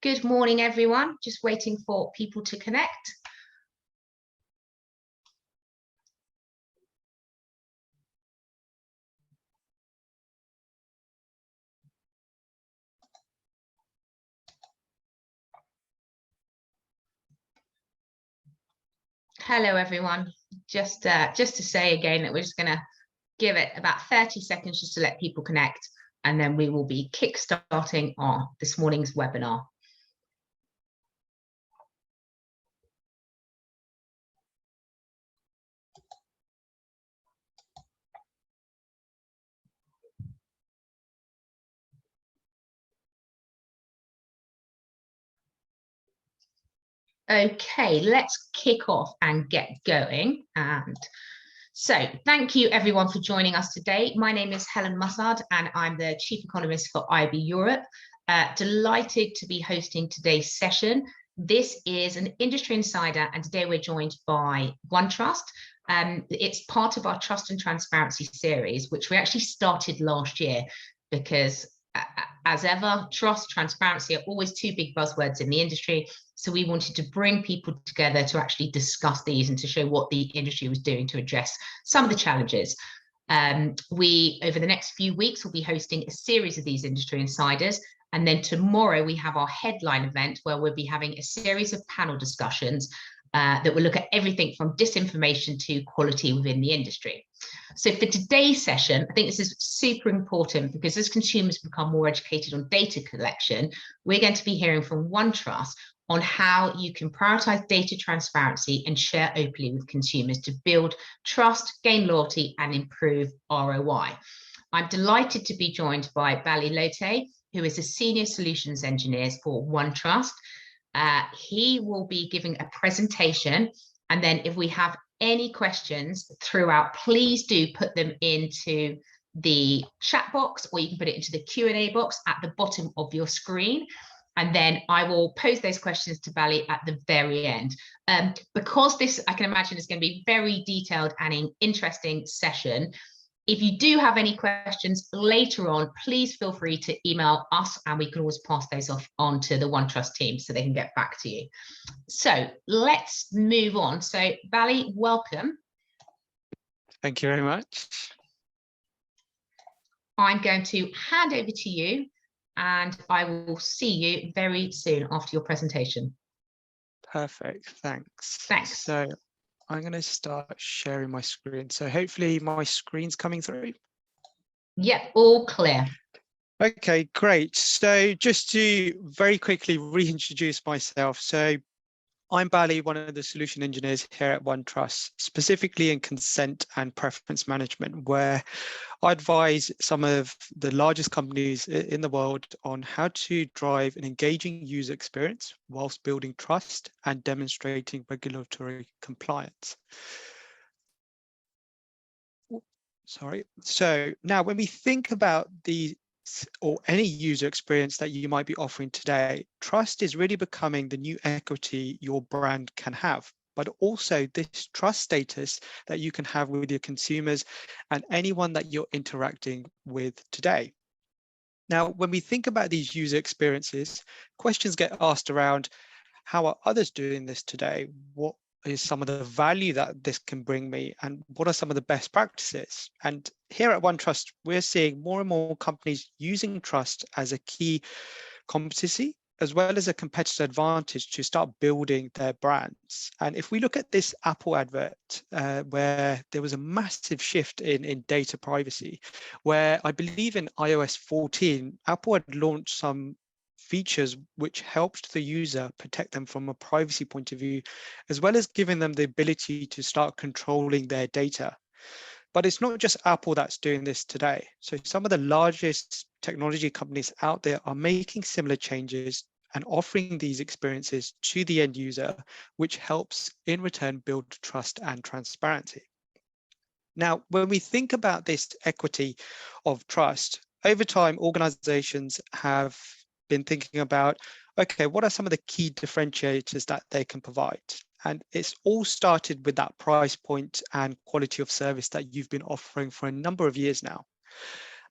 Good morning, everyone. Just waiting for people to connect. Hello, everyone. Just to say again that we're just going to give it about 30 seconds just to let people connect, and then we will be kickstarting this morning's webinar. Okay, let's kick off and get going. And so thank you everyone for joining us today. My name is Helen Mussard and I'm the Chief Economist for IB Europe. Delighted to be hosting today's session. This is an industry insider and today we're joined by OneTrust. It's part of our Trust and Transparency series, which we actually started last year because as ever, trust, transparency are always two big buzzwords in the industry. So we wanted to bring people together to actually discuss these and to show what the industry was doing to address some of the challenges. We, over the next few weeks, will be hosting a series of these industry insiders. And then tomorrow we have our headline event where we'll be having a series of panel discussions that will look at everything from disinformation to quality within the industry. So for today's session, I think this is super important because as consumers become more educated on data collection, we're going to be hearing from OneTrust on how you can prioritize data transparency and share openly with consumers to build trust, gain loyalty, and improve ROI. I'm delighted to be joined by Bali Lote, who is a Senior Solutions Engineer for OneTrust. He will be giving a presentation, and then if we have any questions throughout, please do put them into the chat box, or you can put it into the Q&A box at the bottom of your screen. And then I will pose those questions to Bali at the very end. Because this, I can imagine, is going to be a very detailed and an interesting session. If you do have any questions later on, please feel free to email us and we can always pass those off onto the OneTrust team so they can get back to you. So let's move on. So Bali, welcome. Thank you very much. I'm going to hand over to you and I will see you very soon after your presentation. Perfect, thanks. Thanks. So I'm going to start sharing my screen. So hopefully my screen's coming through. Yep, all clear. Okay, great. So just to very quickly reintroduce myself. So I'm Bali, one of the solution engineers here at OneTrust, specifically in consent and preference management, where I advise some of the largest companies in the world on how to drive an engaging user experience whilst building trust and demonstrating regulatory compliance. Sorry. So now when we think about or any user experience that you might be offering today, trust is really becoming the new equity your brand can have, but also this trust status that you can have with your consumers and anyone that you're interacting with today. Now, when we think about these user experiences, questions get asked around how are others doing this today? What is some of the value that this can bring me, and what are some of the best practices? And here at OneTrust, we're seeing more and more companies using trust as a key competency as well as a competitive advantage to start building their brands. And if we look at this Apple advert, where there was a massive shift in data privacy, where I believe in iOS 14, Apple had launched some features which helped the user protect them from a privacy point of view, as well as giving them the ability to start controlling their data. But it's not just Apple that's doing this today. So some of the largest technology companies out there are making similar changes and offering these experiences to the end user, which helps in return build trust and transparency. Now, when we think about this equity of trust, over time, organizations have been thinking about, okay, what are some of the key differentiators that they can provide? And it's all started with that price point and quality of service that you've been offering for a number of years now.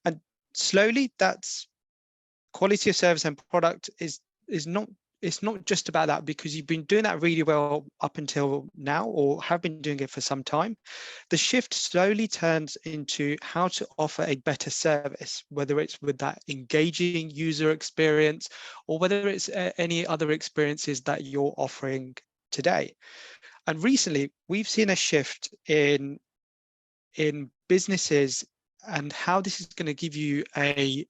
And slowly, that's quality of service and product is not it's not just about that, because you've been doing that really well up until now, or have been doing it for some time. The shift slowly turns into how to offer a better service, whether it's with that engaging user experience, or whether it's any other experiences that you're offering today. And recently, we've seen a shift in businesses, and how this is going to give you a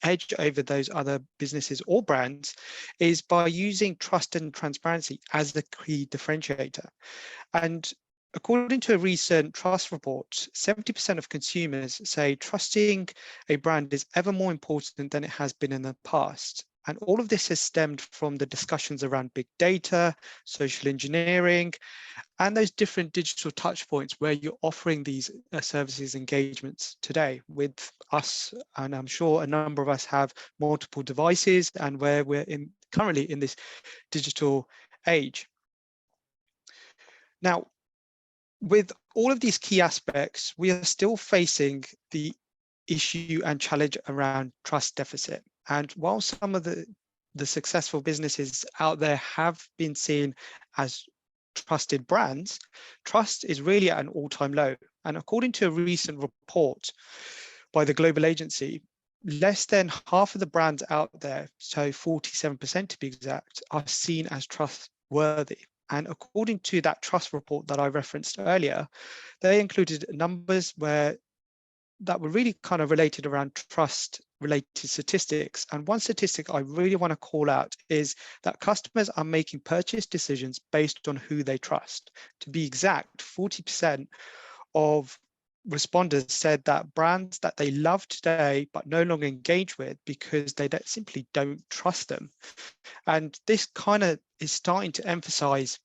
edge over those other businesses or brands is by using trust and transparency as the key differentiator. And according to a recent trust report, 70% of consumers say trusting a brand is ever more important than it has been in the past. And all of this has stemmed from the discussions around big data, social engineering, and those different digital touch points where you're offering these services engagements today with us. And I'm sure a number of us have multiple devices, and where we're currently in this digital age. Now, with all of these key aspects, we are still facing the issue and challenge around trust deficit. And while some of the successful businesses out there have been seen as trusted brands, trust is really at an all-time low. And according to a recent report by the global agency, less than half of the brands out there, so 47% to be exact, are seen as trustworthy. And according to that trust report that I referenced earlier, they included numbers that were really kind of related around trust related statistics. And one statistic I really want to call out is that customers are making purchase decisions based on who they trust. To be exact, 40% of respondents said that brands that they love today but no longer engage with because they simply don't trust them. And this kind of is starting to emphasize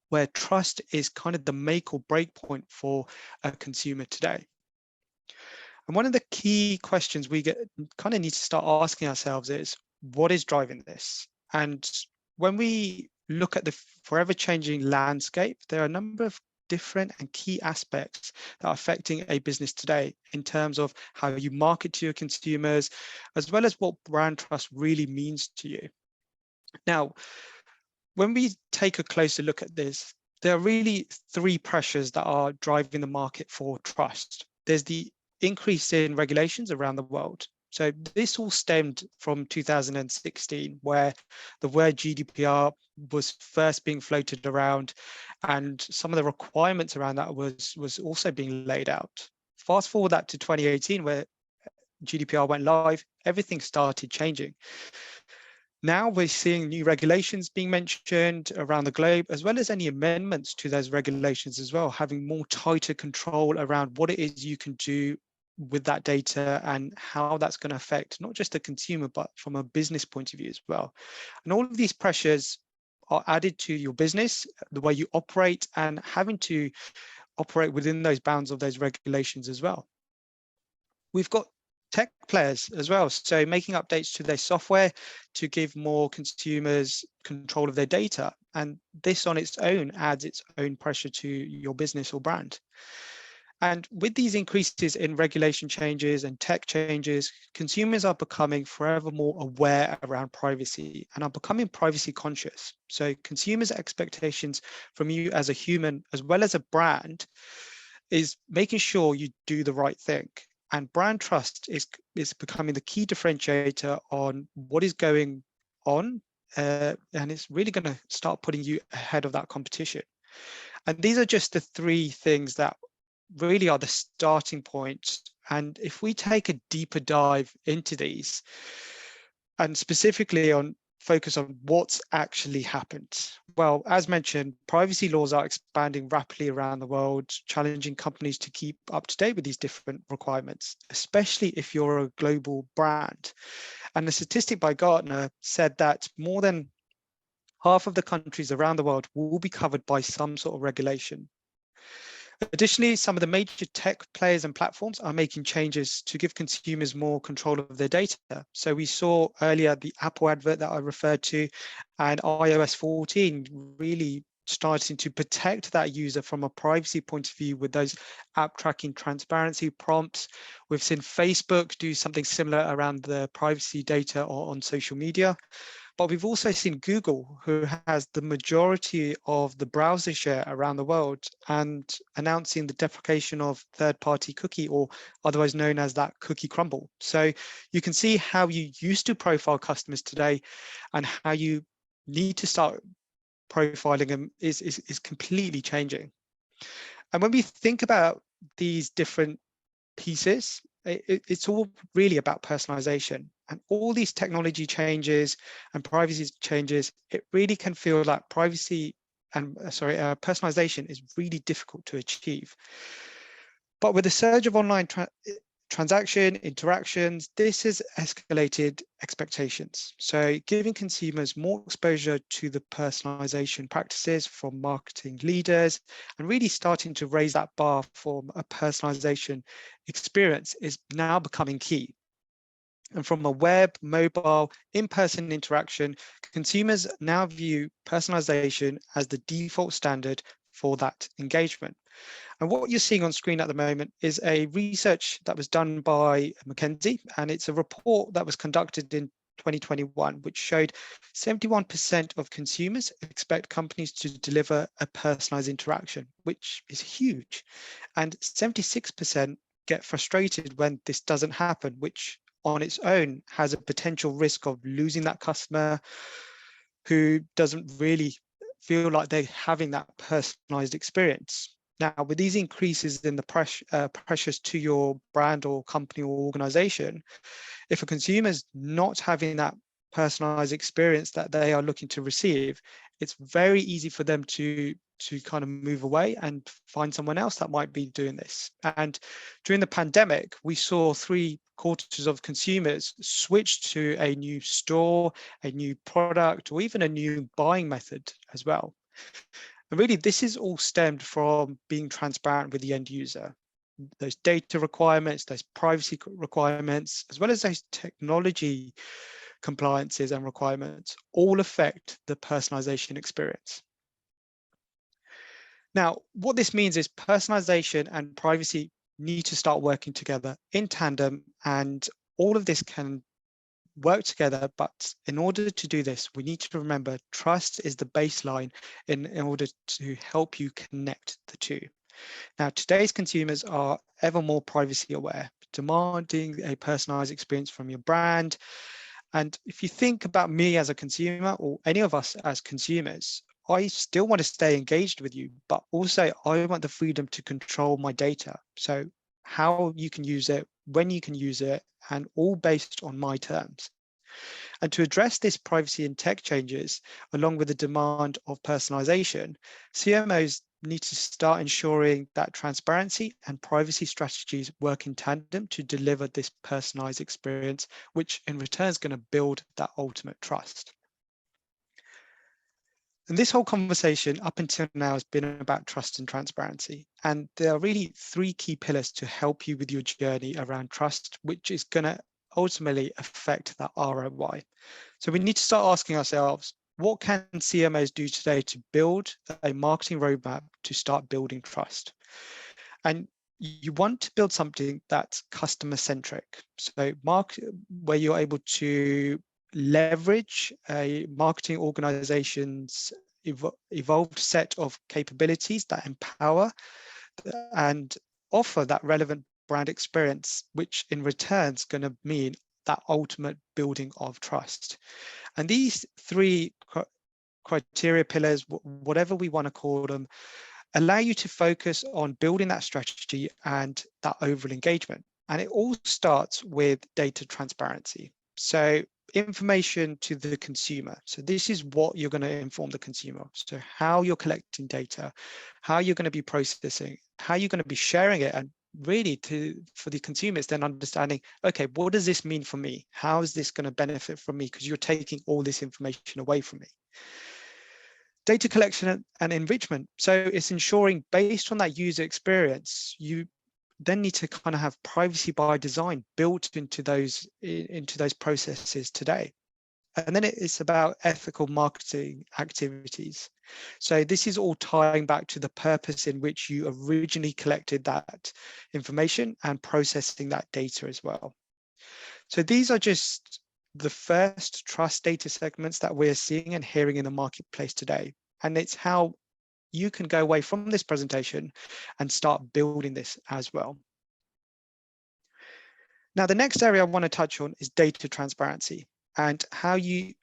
where trust is kind of the make or break point for a consumer today. And one of the key questions we kind of need to start asking ourselves is, what is driving this? And when we look at the forever changing landscape, there are a number of different and key aspects that are affecting a business today in terms of how you market to your consumers, as well as what brand trust really means to you. Now, when we take a closer look at this, there are really three pressures that are driving the market for trust. There's the increase in regulations around the world. So this all stemmed from 2016, where the word GDPR was first being floated around, and some of the requirements around that was also being laid out. Fast forward that to 2018, where GDPR went live, everything started changing. Now we're seeing new regulations being mentioned around the globe, as well as any amendments to those regulations as well, having more tighter control around what it is you can do with that data and how that's going to affect not just the consumer, but from a business point of view as well. And all of these pressures are added to your business, the way you operate, and having to operate within those bounds of those regulations as well. We've got tech players as well, so making updates to their software to give more consumers control of their data, and this on its own adds its own pressure to your business or brand. And with these increases in regulation changes and tech changes, consumers are becoming forever more aware around privacy and are becoming privacy conscious. So consumers' expectations from you as a human, as well as a brand, is making sure you do the right thing. And brand trust is becoming the key differentiator on what is going on, and it's really going to start putting you ahead of that competition. And these are just the three things that really are the starting point. And if we take a deeper dive into these, and specifically focus on what's actually happened. Well, as mentioned, privacy laws are expanding rapidly around the world, challenging companies to keep up to date with these different requirements, especially if you're a global brand. And the statistic by Gartner said that more than half of the countries around the world will be covered by some sort of regulation. Additionally, some of the major tech players and platforms are making changes to give consumers more control of their data. So we saw earlier the Apple advert that I referred to, and iOS 14 really starting to protect that user from a privacy point of view with those app tracking transparency prompts. We've seen Facebook do something similar around the privacy data on social media. But we've also seen Google, who has the majority of the browser share around the world, and announcing the deprecation of third-party cookie, or otherwise known as that cookie crumble. So you can see how you used to profile customers today and how you need to start profiling them is completely changing. And when we think about these different pieces, it's all really about personalization, and all these technology changes and privacy changes. It really can feel like privacy and personalization is really difficult to achieve. But with the surge of online transaction interactions, this has escalated expectations. So giving consumers more exposure to the personalization practices from marketing leaders and really starting to raise that bar for a personalization experience is now becoming key. And from a web, mobile, in-person interaction, consumers now view personalization as the default standard for that engagement. And what you're seeing on screen at the moment is a research that was done by McKinsey, and it's a report that was conducted in 2021, which showed 71% of consumers expect companies to deliver a personalized interaction, which is huge. And 76% get frustrated when this doesn't happen, which on its own has a potential risk of losing that customer who doesn't really feel like they're having that personalized experience. Now, with these increases in the pressures to your brand or company or organization, if a consumer is not having that personalized experience that they are looking to receive, it's very easy for them to kind of move away and find someone else that might be doing this. And during the pandemic, we saw 3/4 of consumers switch to a new store, a new product, or even a new buying method as well. And really, this is all stemmed from being transparent with the end user. Those data requirements, those privacy requirements, as well as those technology compliances and requirements, all affect the personalization experience. Now, what this means is personalization and privacy need to start working together in tandem, and all of this can work together. But in order to do this, we need to remember trust is the baseline in order to help you connect the two. Now, today's consumers are ever more privacy aware, demanding a personalized experience from your brand. And if you think about me as a consumer, or any of us as consumers, I still want to stay engaged with you, but also I want the freedom to control my data. So how you can use it, when you can use it, and all based on my terms. And to address this privacy and tech changes, along with the demand of personalization, CMOs need to start ensuring that transparency and privacy strategies work in tandem to deliver this personalized experience, which in return is going to build that ultimate trust. And this whole conversation up until now has been about trust and transparency. And there are really 3 key pillars to help you with your journey around trust, which is going to ultimately affect that ROI. So we need to start asking ourselves, what can CMOs do today to build a marketing roadmap to start building trust? And you want to build something that's customer centric. So where you're able to leverage a marketing organization's evolved set of capabilities that empower and offer that relevant brand experience, which in return is going to mean that ultimate building of trust. And these 3 criteria pillars, whatever we want to call them, allow you to focus on building that strategy and that overall engagement. And it all starts with data transparency. So information to the consumer. So this is what you're going to inform the consumer. So how you're collecting data, how you're going to be processing, how you're going to be sharing it, and really for the consumers then understanding, okay, what does this mean for me? How is this going to benefit from me? Because you're taking all this information away from me. Data collection and enrichment. So it's ensuring based on that user experience, you then need to kind of have privacy by design built into those processes today. And then it's about ethical marketing activities. So this is all tying back to the purpose in which you originally collected that information and processing that data as well. So these are just the first trust data segments that we're seeing and hearing in the marketplace today. And it's how you can go away from this presentation and start building this as well. Now, the next area I want to touch on is data transparency and how you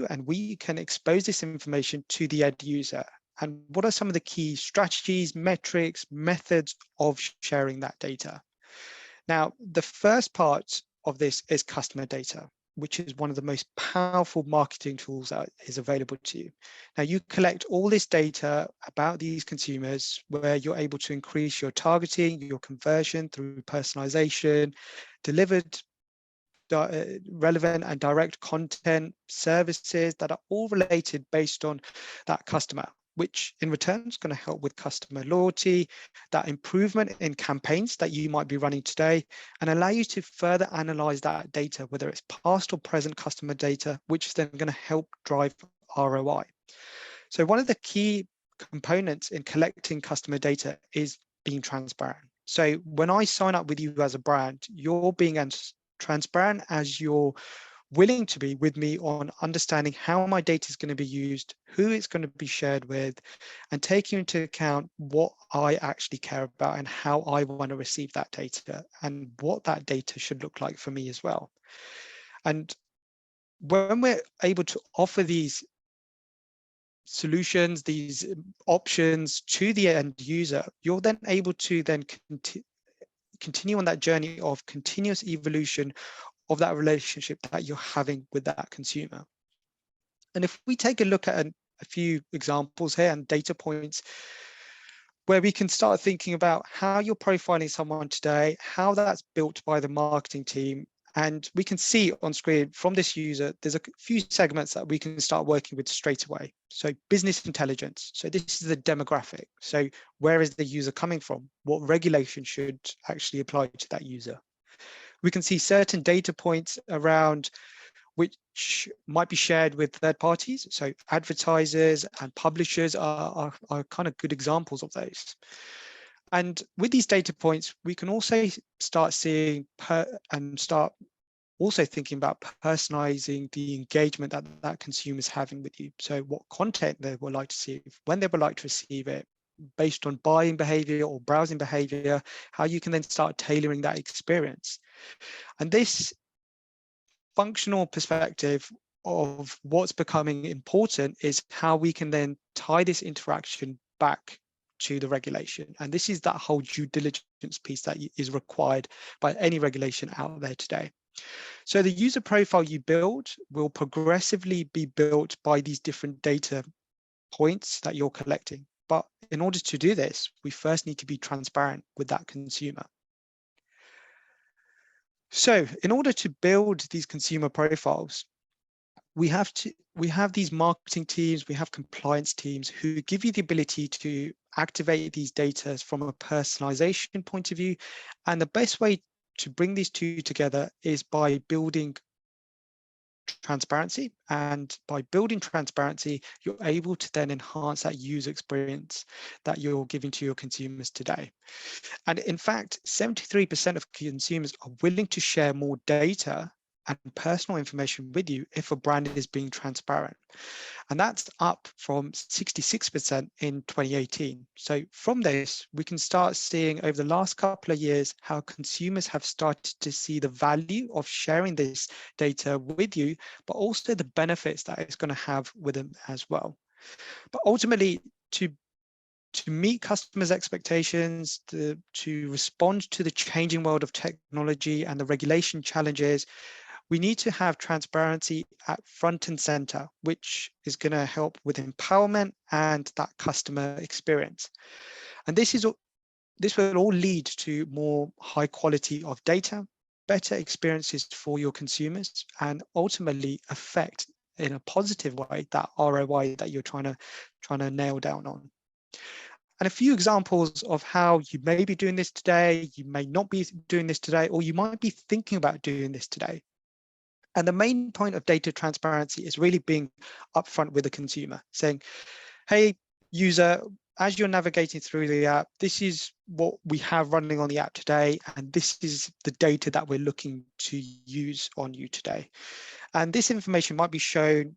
and we can expose this information to the end user. And what are some of the key strategies, metrics, methods of sharing that data? Now, the first part of this is customer data, which is one of the most powerful marketing tools that is available to you. Now, you collect all this data about these consumers where you're able to increase your targeting, your conversion through personalization, delivered relevant and direct content, services that are all related based on that customer, which in return is going to help with customer loyalty, that improvement in campaigns that you might be running today, and allow you to further analyze that data, whether it's past or present customer data, which is then going to help drive ROI. So one of the key components in collecting customer data is being transparent. So when I sign up with you as a brand, you're being as transparent as you're willing to be with me on understanding how my data is going to be used, who it's going to be shared with, and taking into account what I actually care about and how I want to receive that data and what that data should look like for me as well. And when we're able to offer these solutions, these options to the end user, you're then able to then continue on that journey of continuous evolution of that relationship that you're having with that consumer. And if we take a look at a few examples here and data points where we can start thinking about how you're profiling someone today, how that's built by the marketing team. And we can see on screen from this user, there's a few segments that we can start working with straight away. So business intelligence. So this is the demographic. So where is the user coming from? What regulation should actually apply to that user? We can see certain data points around which might be shared with third parties. So advertisers and publishers are kind of good examples of those. And with these data points, we can also start seeing start also thinking about personalizing the engagement that consumers having with you. So what content they would like to see, when they would like to receive it, based on buying behavior or browsing behavior, how you can then start tailoring that experience. And this functional perspective of what's becoming important is how we can then tie this interaction back to the regulation. And this is that whole due diligence piece that is required by any regulation out there today. So the user profile you build will progressively be built by these different data points that you're collecting. But in order to do this, we first need to be transparent with that consumer. So in order to build these consumer profiles, we have these marketing teams, we have compliance teams who give you the ability to activate these data from a personalization point of view. And the best way to bring these two together is by building transparency. And by building transparency, you're able to then enhance that user experience that you're giving to your consumers today. And in fact, 73% of consumers are willing to share more data and personal information with you if a brand is being transparent. And that's up from 66% in 2018. So from this, we can start seeing over the last couple of years how consumers have started to see the value of sharing this data with you, but also the benefits that it's going to have with them as well. But ultimately, to meet customers' expectations, to respond to the changing world of technology and the regulation challenges, we need to have transparency at front and center, which is going to help with empowerment and that customer experience. And this will all lead to more high quality of data, better experiences for your consumers, and ultimately affect in a positive way that ROI that you're trying to nail down on. And a few examples of how you may be doing this today, you may not be doing this today, or you might be thinking about doing this today. And the main point of data transparency is really being upfront with the consumer, saying, hey, user, as you're navigating through the app, this is what we have running on the app today, and this is the data that we're looking to use on you today. And this information might be shown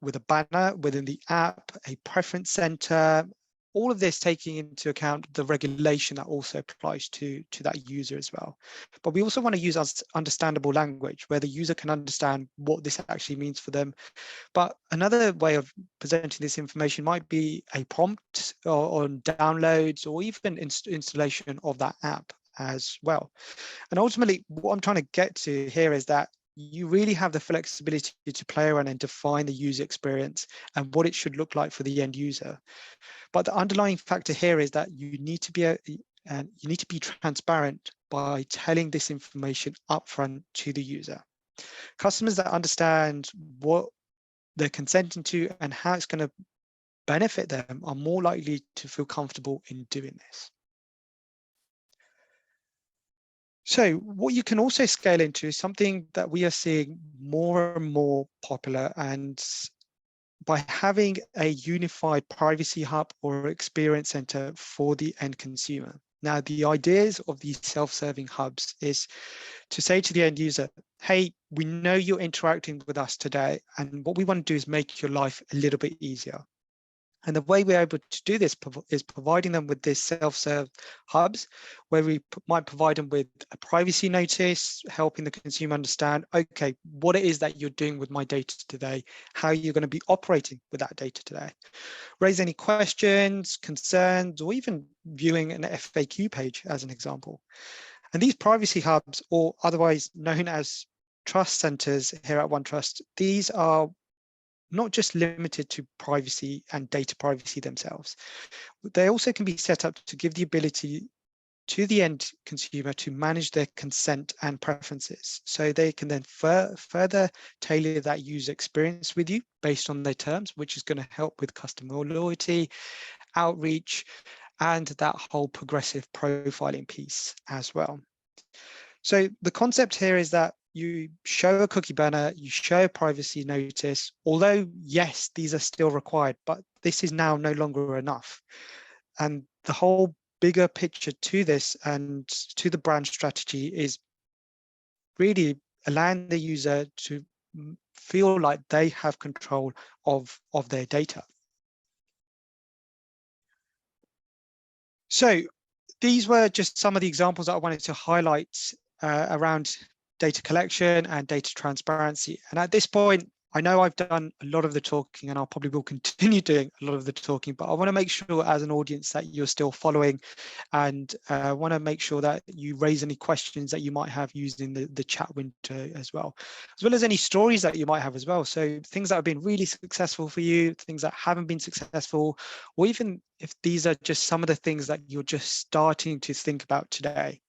with a banner within the app, a preference center, all of this taking into account the regulation that also applies to that user as well. But we also want to use understandable language where the user can understand what this actually means for them. But another way of presenting this information might be a prompt on downloads or even installation of that app as well. And ultimately, what I'm trying to get to here is that you really have the flexibility to play around and define the user experience and what it should look like for the end user. But the underlying factor here is that you need to be transparent by telling this information upfront to the user. Customers that understand what they're consenting to and how it's going to benefit them are more likely to feel comfortable in doing this. So what you can also scale into is something that we are seeing more and more popular, and by having a unified privacy hub or experience center for the end consumer. Now, the ideas of these self-serving hubs is to say to the end user, hey, we know you're interacting with us today, and what we want to do is make your life a little bit easier. And the way we're able to do this is providing them with this self-serve hubs, where we might provide them with a privacy notice, helping the consumer understand, okay, what it is that you're doing with my data today, how you're going to be operating with that data today. Raise any questions, concerns, or even viewing an FAQ page as an example. And these privacy hubs, or otherwise known as trust centers here at OneTrust, these are not just limited to privacy and data privacy themselves. They also can be set up to give the ability to the end consumer to manage their consent and preferences. So they can then further tailor that user experience with you based on their terms, which is going to help with customer loyalty, outreach, and that whole progressive profiling piece as well. So the concept here is that you show a cookie banner, you show a privacy notice, although yes, these are still required, but this is now no longer enough. And the whole bigger picture to this and to the brand strategy is really allowing the user to feel like they have control of their data. So these were just some of the examples that I wanted to highlight around data collection and data transparency. And at this point, I know I've done a lot of the talking, and I'll probably will continue doing a lot of the talking, but I want to make sure as an audience that you're still following, and want to make sure that you raise any questions that you might have using the chat window as well as any stories that you might have as well. So things that have been really successful for you, things that haven't been successful, or even if these are just some of the things that you're just starting to think about today.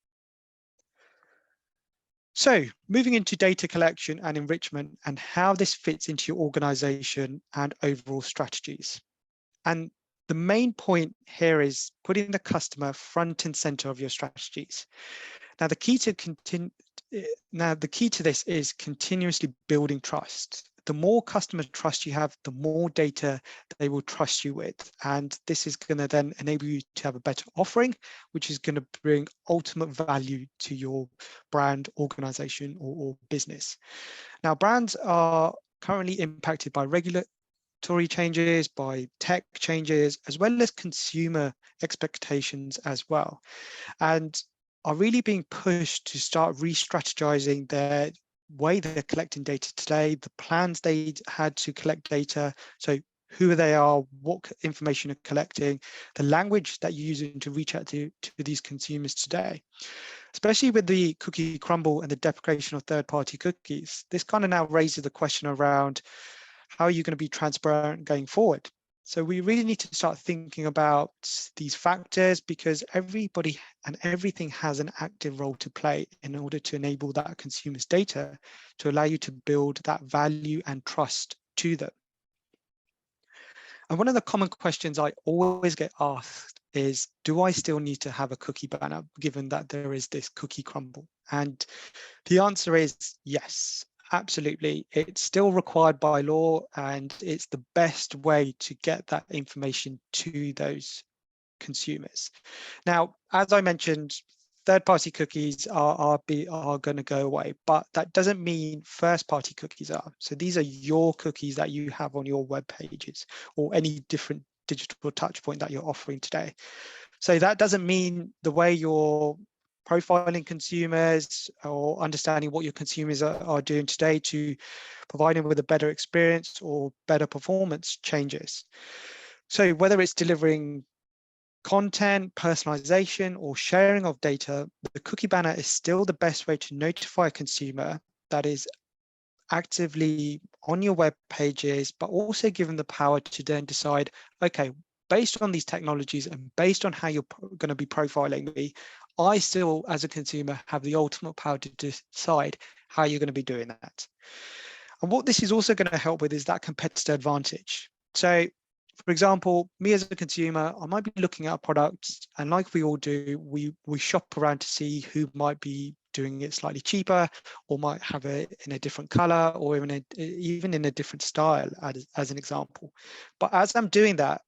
So moving into data collection and enrichment and how this fits into your organization and overall strategies. And the main point here is putting the customer front and center of your strategies. Now, the key to this is continuously building trust. The more customer trust you have, the more data they will trust you with. And this is going to then enable you to have a better offering, which is going to bring ultimate value to your brand, organization, or business. Now, brands are currently impacted by regulatory changes, by tech changes, as well as consumer expectations as well, and are really being pushed to start re-strategizing their way they're collecting data today, the plans they had to collect data, so who they are, what information are collecting, the language that you're using to reach out to these consumers today. Especially with the cookie crumble and the deprecation of third-party cookies, this kind of now raises the question around how are you going to be transparent going forward? So we really need to start thinking about these factors, because everybody and everything has an active role to play in order to enable that consumer's data to allow you to build that value and trust to them. And one of the common questions I always get asked is, do I still need to have a cookie banner given that there is this cookie crumble? And the answer is yes. Absolutely, it's still required by law, and it's the best way to get that information to those consumers. Now, as I mentioned, third-party cookies are going to go away, but that doesn't mean first-party cookies are. So these are your cookies that you have on your web pages or any different digital touch point that you're offering today. So that doesn't mean the way you're profiling consumers or understanding what your consumers are doing today to provide them with a better experience or better performance changes. So whether it's delivering content, personalization, or sharing of data, the cookie banner is still the best way to notify a consumer that is actively on your web pages, but also give them the power to then decide, okay, based on these technologies and based on how you're going to be profiling me, I still, as a consumer, have the ultimate power to decide how you're going to be doing that. And what this is also going to help with is that competitor advantage. So, for example, me as a consumer, I might be looking at a product, and like we all do, we shop around to see who might be doing it slightly cheaper, or might have it in a different color, or even in a different style, as an example. But as I'm doing that,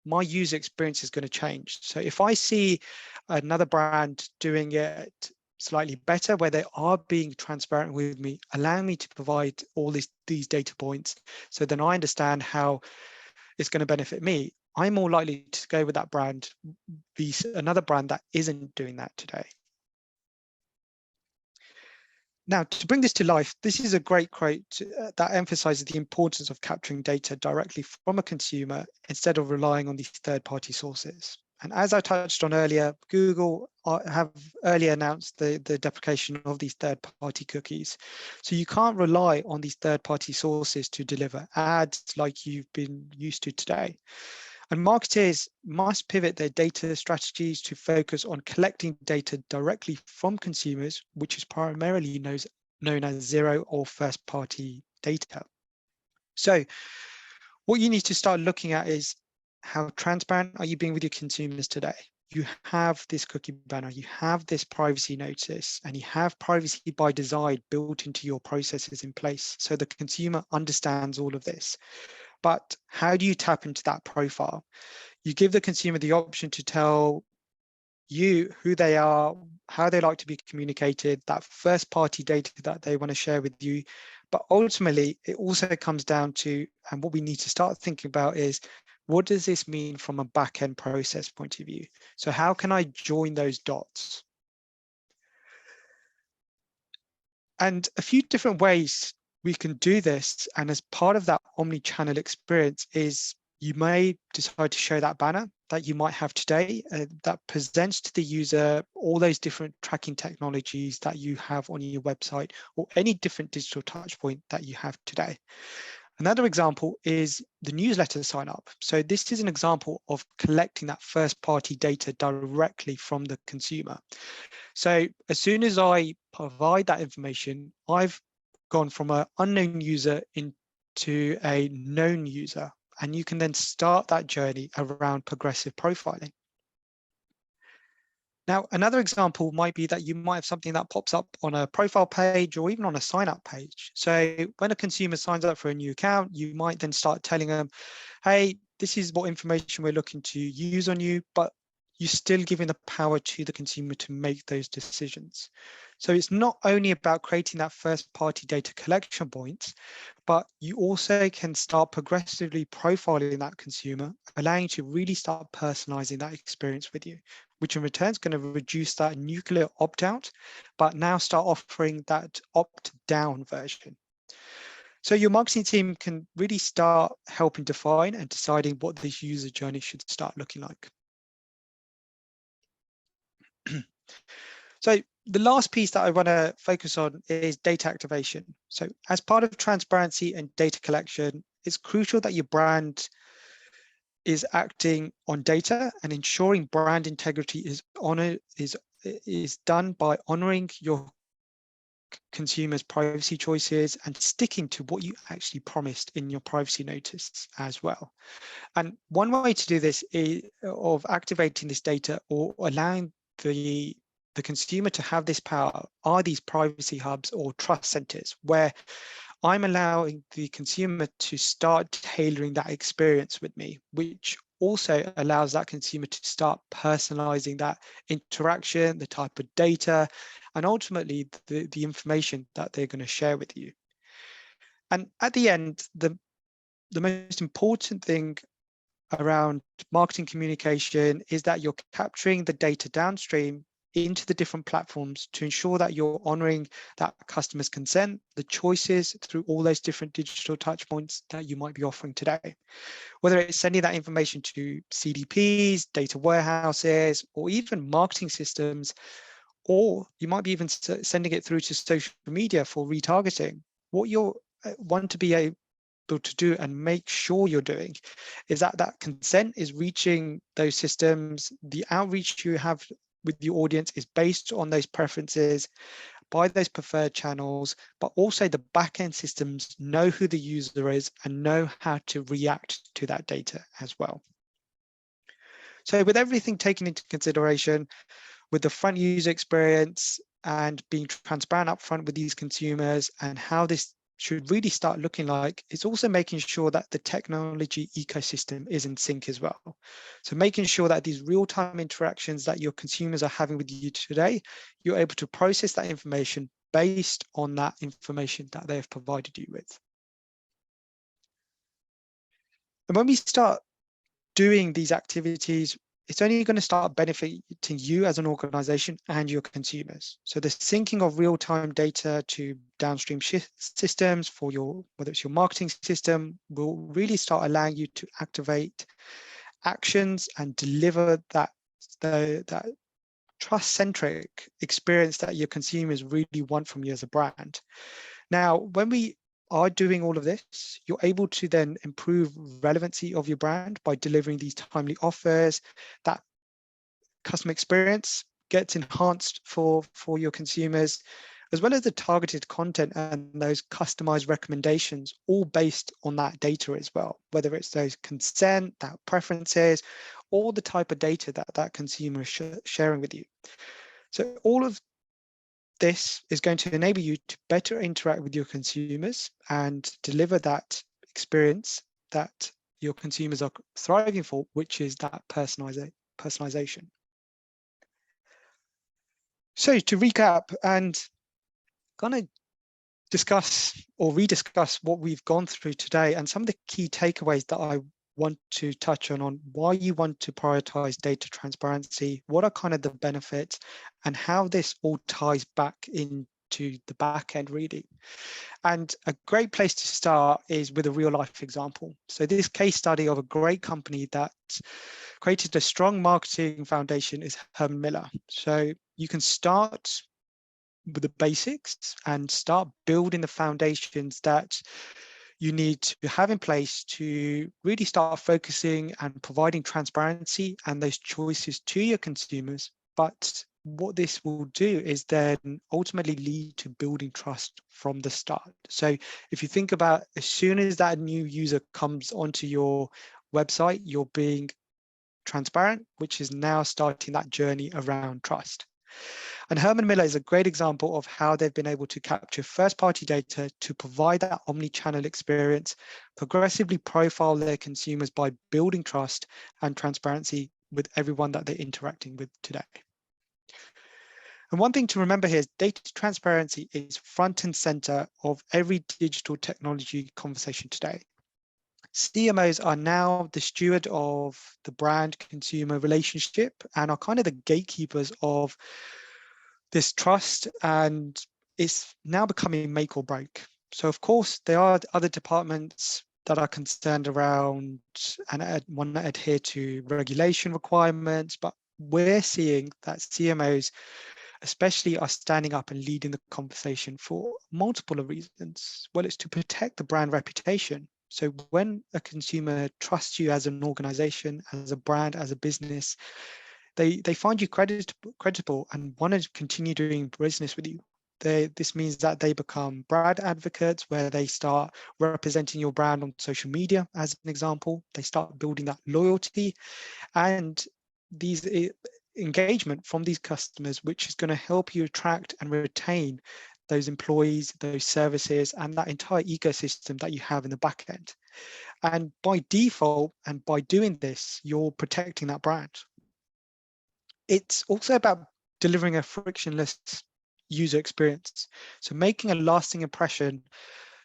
my user experience is going to change. So if I see another brand doing it slightly better, where they are being transparent with me, allowing me to provide all these data points, so then I understand how it's going to benefit me, I'm more likely to go with that brand, be another brand that isn't doing that today. Now, to bring this to life, this is a great quote that emphasizes the importance of capturing data directly from a consumer instead of relying on these third-party sources. And as I touched on earlier, Google have earlier announced the deprecation of these third-party cookies. So you can't rely on these third-party sources to deliver ads like you've been used to today. And marketers must pivot their data strategies to focus on collecting data directly from consumers, which is primarily known as zero or first-party data. So what you need to start looking at is, how transparent are you being with your consumers today? You have this cookie banner, you have this privacy notice, and you have privacy by design built into your processes in place, so the consumer understands all of this. But how do you tap into that profile? You give the consumer the option to tell you who they are, how they like to be communicated, that first party data that they want to share with you. But ultimately, it also comes down to, and what we need to start thinking about is, what does this mean from a back-end process point of view? So how can I join those dots? And a few different ways we can do this, and as part of that omni-channel experience, is you may decide to show that banner that you might have today that presents to the user all those different tracking technologies that you have on your website, or any different digital touch point that you have today. Another example is the newsletter sign up. So this is an example of collecting that first party data directly from the consumer. So as soon as I provide that information, I've gone from an unknown user into a known user, and you can then start that journey around progressive profiling. Now, another example might be that you might have something that pops up on a profile page or even on a sign up page. So when a consumer signs up for a new account, you might then start telling them, hey, this is what information we're looking to use on you, but you're still giving the power to the consumer to make those decisions. So it's not only about creating that first party data collection point, but you also can start progressively profiling that consumer, allowing you to really start personalizing that experience with you, which in return is going to reduce that nuclear opt-out, but now start offering that opt-down version. So your marketing team can really start helping define and deciding what this user journey should start looking like. So the last piece that I want to focus on is data activation. So as part of transparency and data collection, it's crucial that your brand is acting on data, and ensuring brand integrity is done by honoring your consumers' privacy choices and sticking to what you actually promised in your privacy notice as well. And one way to do this is of activating this data or allowing the consumer to have this power are these privacy hubs or trust centers, where I'm allowing the consumer to start tailoring that experience with me, which also allows that consumer to start personalizing that interaction, the type of data, and ultimately the information that they're going to share with you. And at the end, the most important thing around marketing communication is that you're capturing the data downstream into the different platforms to ensure that you're honoring that customer's consent, the choices through all those different digital touch points that you might be offering today. Whether it's sending that information to CDPs, data warehouses, or even marketing systems, or you might be even sending it through to social media for retargeting. What you want to be able to do and make sure you're doing is that that consent is reaching those systems. The outreach you have with your audience is based on those preferences by those preferred channels, but also the backend systems know who the user is and know how to react to that data as well. So with everything taken into consideration, with the front user experience and being transparent upfront with these consumers and how this should really start looking like, it's also making sure that the technology ecosystem is in sync as well. So making sure that these real-time interactions that your consumers are having with you today, you're able to process that information based on that information that they have provided you with. And when we start doing these activities, it's only going to start benefiting you as an organization and your consumers. So the syncing of real-time data to downstream systems for your, whether it's your marketing system, will really start allowing you to activate actions and deliver that trust-centric experience that your consumers really want from you as a brand. Now, when we are doing all of this, you're able to then improve relevancy of your brand by delivering these timely offers. That customer experience gets enhanced for your consumers, as well as the targeted content and those customized recommendations, all based on that data as well, whether it's those consent, that preferences, or the type of data that that consumer is sharing with you. So all of this is going to enable you to better interact with your consumers and deliver that experience that your consumers are thriving for, which is that personalization. So to recap and kind of discuss or rediscuss what we've gone through today and some of the key takeaways that I want to touch on why you want to prioritize data transparency, what are kind of the benefits, and how this all ties back into the back end really. And a great place to start is with a real life example. So this case study of a great company that created a strong marketing foundation is Herman Miller. So you can start with the basics and start building the foundations that you need to have in place to really start focusing and providing transparency and those choices to your consumers. But what this will do is then ultimately lead to building trust from the start. So if you think about, as soon as that new user comes onto your website, you're being transparent, which is now starting that journey around trust. And Herman Miller is a great example of how they've been able to capture first-party data to provide that omni-channel experience, progressively profile their consumers by building trust and transparency with everyone that they're interacting with today. And one thing to remember here is data transparency is front and center of every digital technology conversation today. CMOs are now the steward of the brand consumer relationship and are kind of the gatekeepers of this trust, and it's now becoming make or break. So of course, there are other departments that are concerned around and want to adhere to regulation requirements, but we're seeing that CMOs especially are standing up and leading the conversation for multiple reasons. Well, it's to protect the brand reputation. So when a consumer trusts you as an organization, as a brand, as a business, they find you credible and want to continue doing business with you. This means that they become brand advocates, where they start representing your brand on social media, as an example. They start building that loyalty and these engagement from these customers, which is going to help you attract and retain those employees, those services, and that entire ecosystem that you have in the back end. And by default, and by doing this, you're protecting that brand. It's also about delivering a frictionless user experience. So making a lasting impression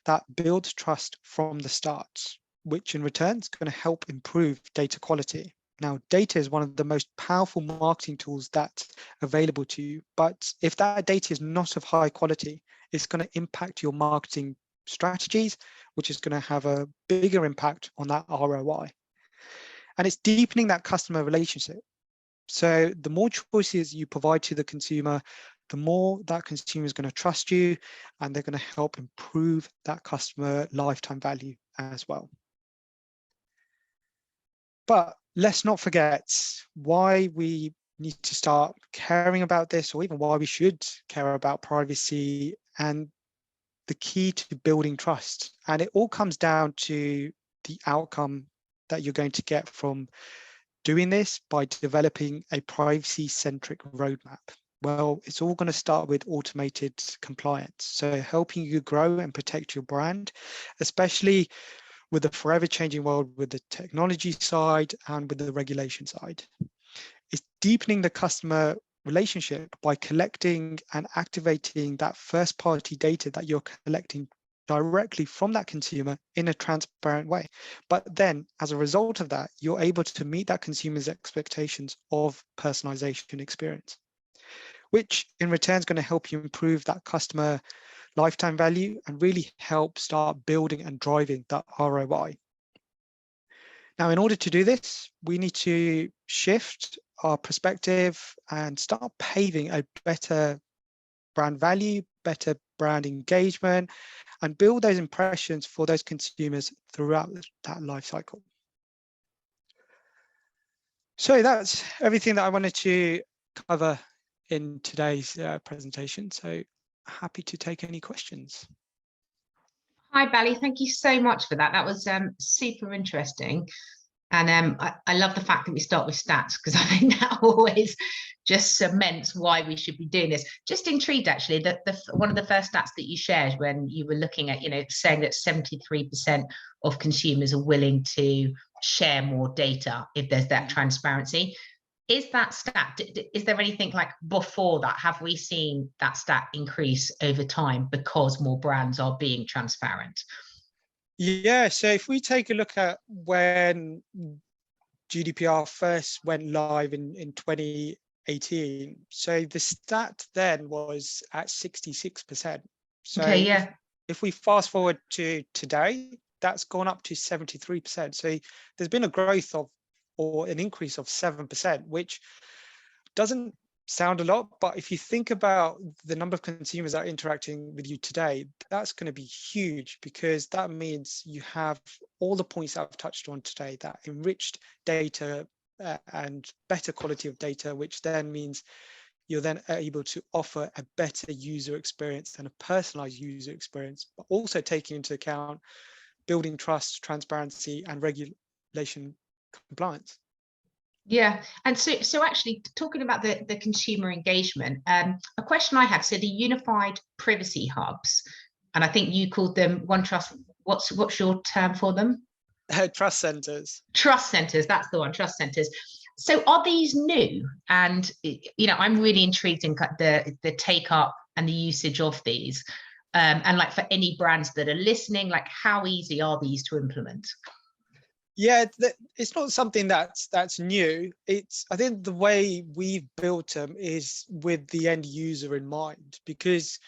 that builds trust from the start, which in return is going to help improve data quality. Now, data is one of the most powerful marketing tools that's available to you, but if that data is not of high quality, it's going to impact your marketing strategies, which is going to have a bigger impact on that ROI. And it's deepening that customer relationship. So the more choices you provide to the consumer, the more that consumer is going to trust you, and they're going to help improve that customer lifetime value as well. But let's not forget why we need to start caring about this, or even why we should care about privacy, and the key to building trust. And it all comes down to the outcome that you're going to get from doing this by developing a privacy-centric roadmap. Well, it's all going to start with automated compliance. So helping you grow and protect your brand, especially with the forever changing world, with the technology side and with the regulation side. It's deepening the customer relationship by collecting and activating that first party data that you're collecting directly from that consumer in a transparent way. But then as a result of that, you're able to meet that consumer's expectations of personalization experience, which in return is going to help you improve that customer lifetime value and really help start building and driving that ROI. Now, in order to do this, we need to shift our perspective and start paving a better brand value, better brand engagement, and build those impressions for those consumers throughout that life cycle. So that's everything that I wanted to cover in today's presentation. So happy to take any questions. Hi, Bally. Thank you so much for that. That was super interesting. And I love the fact that we start with stats, because I think that always just cements why we should be doing this. Just intrigued, actually, that one of the first stats that you shared when you were looking at, saying that 73% of consumers are willing to share more data if there's that transparency. Is that stat, is there anything like before that? Have we seen that stat increase over time because more brands are being transparent? Yeah, so if we take a look at when GDPR first went live in 2018, so the stat then was at 66%. So okay, yeah. if we fast forward to today, that's gone up to 73%. So there's been a growth of, or an increase of 7%, which doesn't sound a lot, but if you think about the number of consumers that are interacting with you today, that's going to be huge, because that means you have all the points that I've touched on today, that enriched data and better quality of data, which then means you're then able to offer a better user experience and a personalized user experience, but also taking into account building trust, transparency, and regulation compliance. Yeah, and so actually talking about the consumer engagement, a question I had, so the unified privacy hubs, and I think you called them OneTrust. What's your term for them? Trust centers. Trust centers, that's the one, trust centers. So are these new? And I'm really intrigued in the take up and the usage of these. And like for any brands that are listening, like how easy are these to implement? Yeah, it's not something that's new. I think the way we've built them is with the end user in mind, because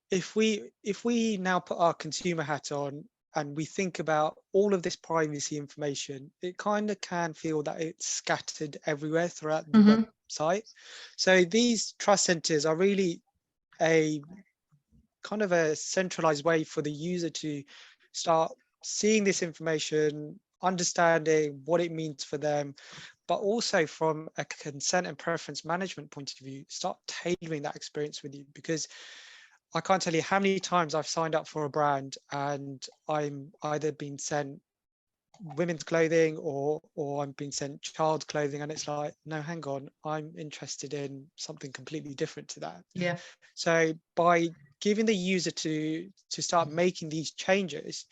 if we now put our consumer hat on and we think about all of this privacy information, it kind of can feel that it's scattered everywhere throughout the website. So these trust centers are really a kind of a centralized way for the user to start seeing this information, understanding what it means for them, but also from a consent and preference management point of view, start tailoring that experience with you. Because I can't tell you how many times I've signed up for a brand and I'm either being sent women's clothing or I'm being sent child's clothing, and it's like, no, hang on, I'm interested in something completely different to that. Yeah. So by giving the user to start making these changes,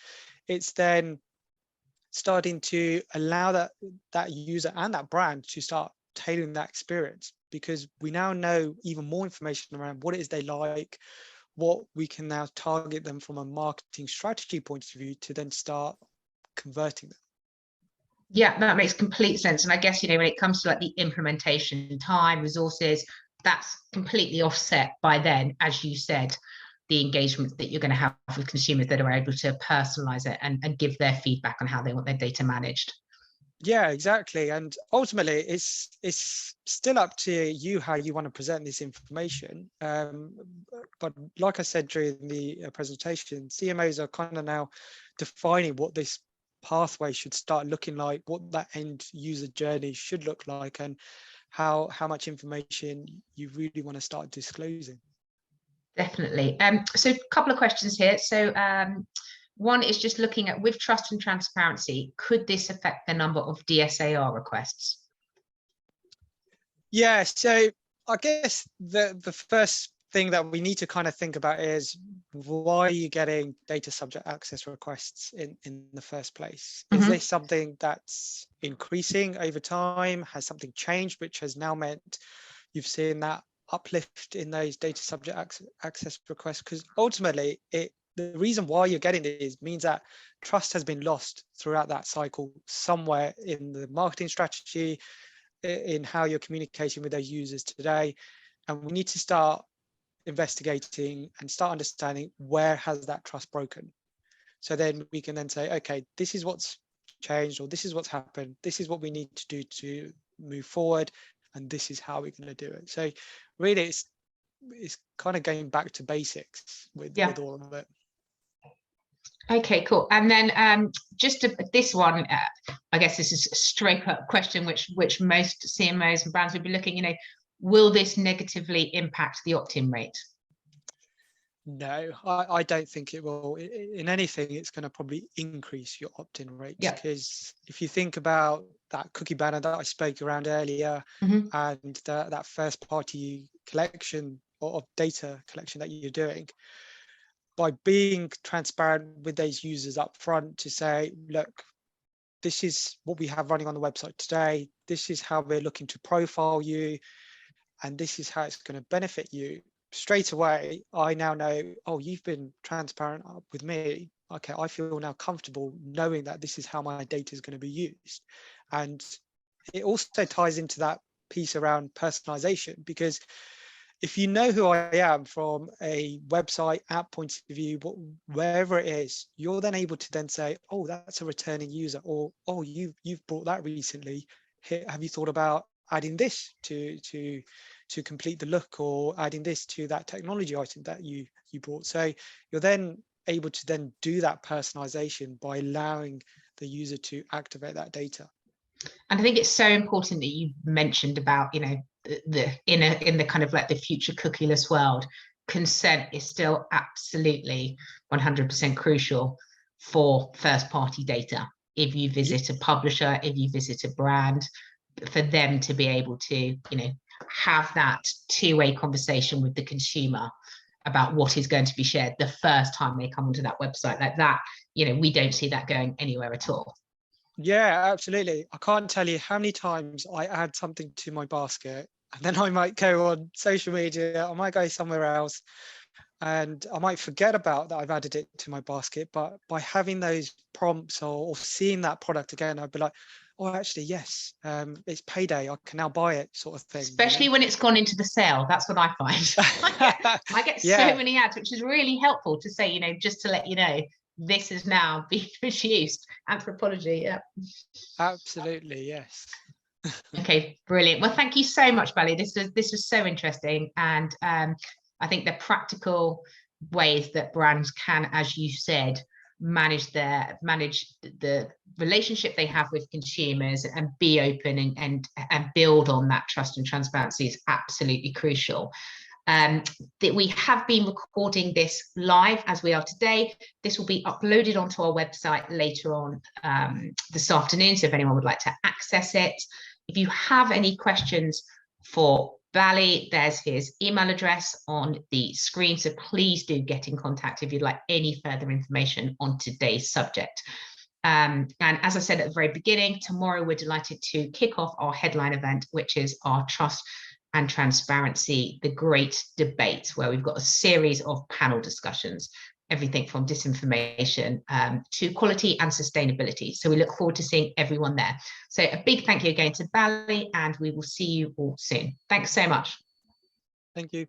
it's then starting to allow that user and that brand to start tailoring that experience, because we now know even more information around what it is they like, what we can now target them from a marketing strategy point of view to then start converting them. Yeah, that makes complete sense. And I guess, when it comes to like the implementation time, resources, that's completely offset by then, as you said, the engagement that you're going to have with consumers that are able to personalize it and give their feedback on how they want their data managed. Yeah, exactly. And ultimately, it's still up to you how you want to present this information. But like I said during the presentation, CMOs are kind of now defining what this pathway should start looking like, what that end user journey should look like, and how much information you really want to start disclosing. Definitely. So a couple of questions here. So one is just looking at, with trust and transparency, could this affect the number of DSAR requests? Yeah, so I guess the first thing that we need to kind of think about is, why are you getting data subject access requests in the first place? Is this something that's increasing over time? Has something changed which has now meant you've seen that uplift in those data subject access requests? Because ultimately, the reason why you're getting these means that trust has been lost throughout that cycle somewhere in the marketing strategy, in how you're communicating with those users today. And we need to start investigating and start understanding, where has that trust broken? So then we can then say, okay, this is what's changed, or this is what's happened, this is what we need to do to move forward, and this is how we're going to do it. So really, it's kind of going back to basics with all of it. Okay, cool. And then this one, I guess this is a straight up question, which most CMOs and brands would be looking, will this negatively impact the opt-in rate? No, I don't think it will. In anything, it's going to probably increase your opt-in rates, because if you think about that cookie banner that I spoke around earlier, and that first party collection of data collection that you're doing, by being transparent with those users up front to say, look, this is what we have running on the website today, this is how we're looking to profile you, and this is how it's going to benefit you. Straight away, I now know, oh, you've been transparent with me. Okay, I feel now comfortable knowing that this is how my data is going to be used. And it also ties into that piece around personalization, because if you know who I am from a website app point of view, wherever it is, you're then able to then say, oh, that's a returning user, or oh, you've bought that recently. Here, have you thought about adding this to complete the look, or adding this to that technology item that you bought? So you're then able to then do that personalization by allowing the user to activate that data. And I think it's so important that you mentioned about, in the kind of like the future cookieless world, consent is still absolutely 100% crucial for first party data. If you visit a publisher, if you visit a brand, for them to be able to, have that two-way conversation with the consumer about what is going to be shared the first time they come onto that website, like that, we don't see that going anywhere at all. Yeah, absolutely. I can't tell you how many times I add something to my basket, and then I might go on social media, I might go somewhere else, and I might forget about that I've added it to my basket. But by having those prompts or seeing that product again, I'd be like, oh, actually, yes, it's payday, I can now buy it, sort of thing. Especially when it's gone into the sale. That's what I find. I get so many ads, which is really helpful to say, just to let you know, this is now being produced. Anthropology, yeah. Absolutely, yes. Okay, brilliant. Well, thank you so much, Bally. This was so interesting, and I think the practical ways that brands can, as you said, manage the relationship they have with consumers and be open and build on that trust and transparency is absolutely crucial. That we have been recording this live as we are today. This will be uploaded onto our website later on this afternoon, so if anyone would like to access it. If you have any questions for Bally, there's his email address on the screen, so please do get in contact if you'd like any further information on today's subject. And as I said at the very beginning, tomorrow we're delighted to kick off our headline event, which is our Trust and Transparency, the Great Debate, where we've got a series of panel discussions, everything from disinformation to quality and sustainability. So we look forward to seeing everyone there. So a big thank you again to Bally, and we will see you all soon. Thanks so much. Thank you.